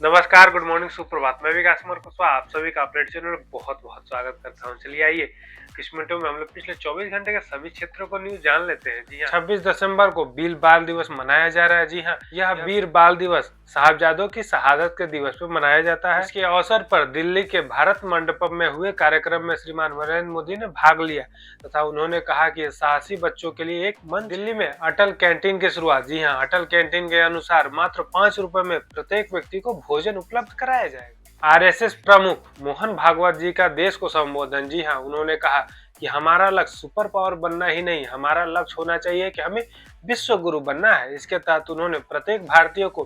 नमस्कार, good morning, सुप्रभात। मैं विकास कुमार कुशवाहा आप सभी का अपडेट चैनल में बहुत बहुत स्वागत करता हूं। चलिए आइए कुछ मिनटों में हम लोग पिछले 24 घंटे के सभी क्षेत्रों को न्यूज जान लेते हैं। जी हाँ, 26 दिसंबर को वीर बाल दिवस मनाया जा रहा है। जी हाँ, यह वीर बाल दिवस साहबजादों की शहादत के दिवस पर मनाया जाता है। इसके अवसर पर दिल्ली के भारत मंडपम में हुए कार्यक्रम में श्रीमान नरेंद्र मोदी ने भाग लिया तथा उन्होंने कहा कि साहसी बच्चों के लिए एक मंच। दिल्ली में अटल कैंटीन की शुरुआत। जी हाँ, अटल कैंटीन के अनुसार मात्र 5 रुपए में प्रत्येक व्यक्ति को भोजन उपलब्ध कराया जाएगा। आरएसएस प्रमुख मोहन भागवत जी का देश को संबोधन। जी हाँ, उन्होंने कहा कि हमारा लक्ष्य सुपर पावर बनना ही नहीं, हमारा लक्ष्य होना चाहिए कि हमें विश्व गुरु बनना है। इसके तहत उन्होंने प्रत्येक भारतीय को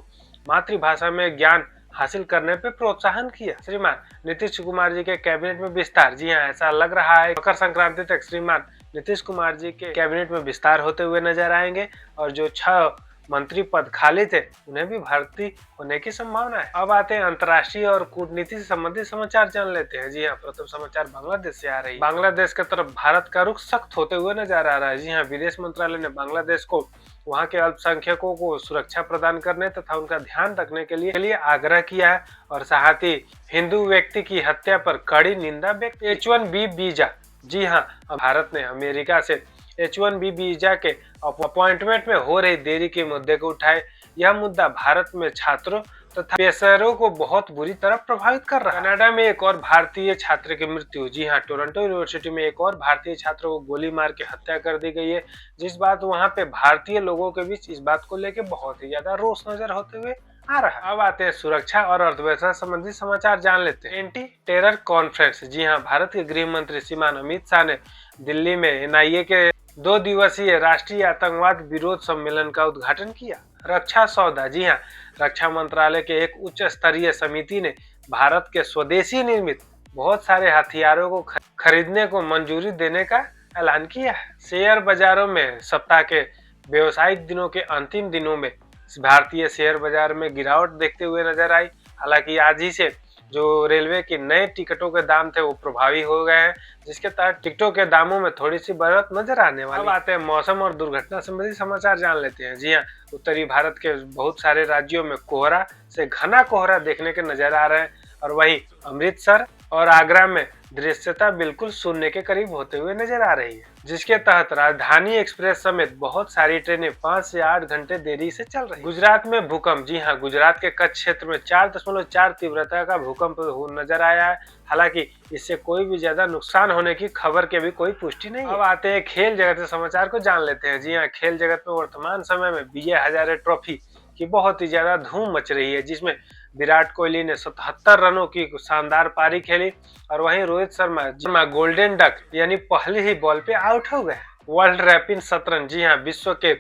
मातृभाषा में ज्ञान हासिल करने पे प्रोत्साहन किया। श्रीमान नीतीश कुमार जी के कैबिनेट में विस्तार। जी हाँ, ऐसा लग रहा है मकर संक्रांति तक श्रीमान नीतीश कुमार जी के कैबिनेट में विस्तार होते हुए नजर आएंगे और जो 6 मंत्री पद खाली थे उन्हें भी भर्ती होने की संभावना है। अब आते हैं अंतर्राष्ट्रीय और कूटनीति से संबंधित समाचार जान लेते हैं। जी हाँ, प्रथम समाचार बांग्लादेश से आ रही है। बांग्लादेश की तरफ भारत का रुख सख्त होते हुए नजर आ रहा है। जी हाँ, विदेश मंत्रालय ने बांग्लादेश को वहां के अल्पसंख्यकों को सुरक्षा प्रदान करने तथा उनका ध्यान रखने के लिए आग्रह किया है और साथ ही हिंदू व्यक्ति की हत्या पर कड़ी निंदा व्यक्त। H1B visa. जी हाँ, भारत ने अमेरिका से H1B वीजा के अपॉइंटमेंट में हो रही देरी के मुद्दे को उठाए। यह मुद्दा भारत में छात्रों तथा पेशेवरों को बहुत बुरी तरह प्रभावित कर रहा है। कनाडा में एक और भारतीय छात्र की मृत्यु। जी हाँ, टोरंटो यूनिवर्सिटी में एक और भारतीय छात्र को गोली मार के हत्या कर दी गई है, जिस बात वहाँ पे भारतीय लोगों के बीच इस बात को लेकर बहुत ही ज्यादा रोष नजर होते हुए आ रहा है। अब आते हैं सुरक्षा और अर्थव्यवस्था संबंधी समाचार जान लेते हैं। Anti terror conference. जी हाँ, भारत के गृह मंत्री श्रीमान अमित शाह ने दिल्ली में NIA के 2 दिवसीय राष्ट्रीय आतंकवाद विरोध सम्मेलन का उद्घाटन किया। रक्षा सौदा। जी हाँ, रक्षा मंत्रालय के एक उच्च स्तरीय समिति ने भारत के स्वदेशी निर्मित बहुत सारे हथियारों को खरीदने को मंजूरी देने का ऐलान किया है। शेयर बाजारों में सप्ताह के व्यवसायिक दिनों के अंतिम दिनों में भारतीय शेयर बाजार में गिरावट देखते हुए नजर आई। हालांकि आज ही से जो रेलवे के नए टिकटों के दाम थे वो प्रभावी हो गए हैं, जिसके तहत टिकटों के दामों में थोड़ी सी बढ़त नजर आने वाली। अब आते हैं मौसम और दुर्घटना संबंधी समाचार जान लेते हैं। जी हाँ, उत्तरी भारत के बहुत सारे राज्यों में कोहरा से घना कोहरा देखने के नजर आ रहे हैं और वहीं अमृतसर और आगरा में दृश्यता बिल्कुल शून्य के करीब होते हुए नजर आ रही है, जिसके तहत राजधानी एक्सप्रेस समेत बहुत सारी ट्रेनें 5 से 8 घंटे देरी से चल रही। गुजरात में भूकंप। जी हाँ, गुजरात के कच्छ क्षेत्र में 4.4 तीव्रता का भूकंप नजर आया है। हालांकि इससे कोई भी ज्यादा नुकसान होने की खबर की भी कोई पुष्टि नहीं है। अब आते हैं खेल जगत के समाचार को जान लेते हैं। जी हाँ, खेल जगत में वर्तमान समय में विजय हजारे ट्रॉफी की बहुत ही ज्यादा धूम मच रही है, जिसमें विराट कोहली ने 77 रनों की शानदार पारी खेली और वहीं रोहित शर्मा गोल्डन डक यानी पहली ही बॉल पे आउट हो गए। वर्ल्ड रैपिड शतरंज। जी हाँ, विश्व के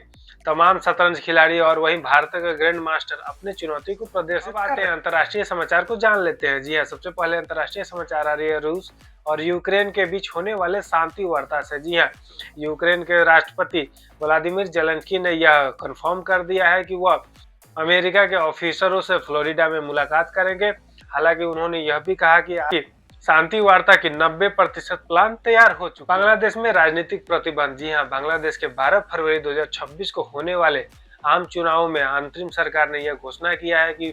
तमाम शतरंज खिलाड़ी और वहीं भारत के ग्रैंड मास्टर अपने चुनौती को प्रदर्शित करते हैं। अंतर्राष्ट्रीय समाचार को जान लेते हैं। जी हाँ, सबसे पहले अंतर्राष्ट्रीय समाचार आ रही है रूस और यूक्रेन के बीच होने वाले शांति वार्ता से। जी हाँ, यूक्रेन के राष्ट्रपति व्लादिमीर जेलेंस्की ने यह कंफर्म कर दिया है कि वह अमेरिका के ऑफिसरों से फ्लोरिडा में मुलाकात करेंगे। हालांकि उन्होंने यह भी कहा कि शांति वार्ता की 90% प्लान तैयार हो चुका। बांग्लादेश में राजनीतिक प्रतिबंध। जी हाँ, बांग्लादेश के 12 फरवरी 2026 को होने वाले आम चुनाव में अंतरिम सरकार ने यह घोषणा किया है कि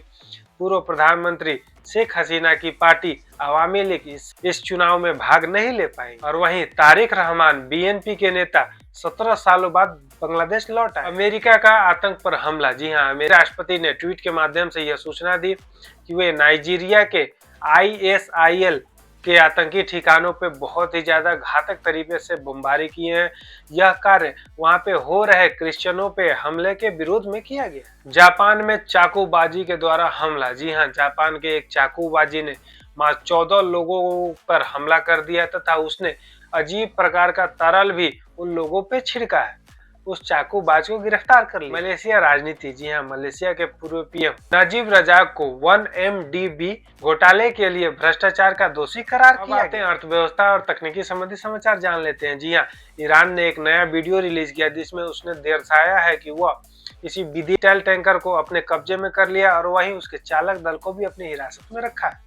पूर्व प्रधानमंत्री शेख हसीना की पार्टी अवामी लीग इस चुनाव में भाग नहीं ले पाएगी। और वहीं तारिक रहमान BNP के नेता 17 सालों बाद बांग्लादेश लौट आए। अमेरिका का आतंक पर हमला। जी हाँ, अमेरिकी राष्ट्रपति ने ट्वीट के माध्यम से यह सूचना दी कि वे नाइजीरिया के ISIL के आतंकी ठिकानों पे बहुत ही ज्यादा घातक तरीके से बमबारी किए हैं। यह कार्य वहां पे हो रहे क्रिश्चियनों पे हमले के विरोध में किया गया। जापान में चाकूबाजी के द्वारा हमला। जी हाँ, जापान के एक चाकूबाजी ने 14 लोगों पर हमला कर दिया तथा उसने अजीब प्रकार का तरल भी उन लोगों पे छिड़का है। उस चाकूबाज को गिरफ्तार कर लिया। मलेशिया राजनीति। जी हाँ, मलेशिया के पूर्व PM नजीब रजाक को 1MDB घोटाले के लिए भ्रष्टाचार का दोषी करार किया। आते हैं अर्थव्यवस्था और तकनीकी संबंधी समाचार जान लेते हैं। जी हाँ, ईरान ने एक नया वीडियो रिलीज किया जिसमें उसने दर्शाया है कि वह किसी विदेशी तेल टैंकर को अपने कब्जे में कर लिया और वहीं उसके चालक दल को भी अपनी हिरासत में रखा है।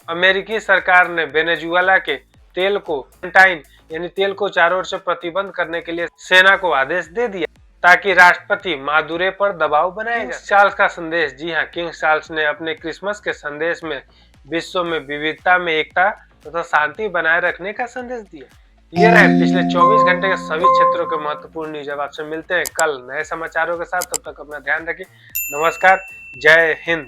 अमेरिकी सरकार ने वेनेजुएला के तेल को यानी तेल को चारों ओर से प्रतिबंध करने के लिए सेना को आदेश दे दिया ताकि राष्ट्रपति मादुरे पर दबाव बनाया जाए। चार्ल्स का संदेश, जी हाँ, किंग चार्ल्स ने अपने क्रिसमस के संदेश में विश्व में विविधता में एकता तथा शांति बनाए रखने का संदेश दिया। ये रहे पिछले 24 घंटे के सभी क्षेत्रों के महत्वपूर्ण न्यूज। अब आपसे मिलते हैं कल नए समाचारों के साथ, तब तक अपना ध्यान रखिए। नमस्कार, जय हिंद।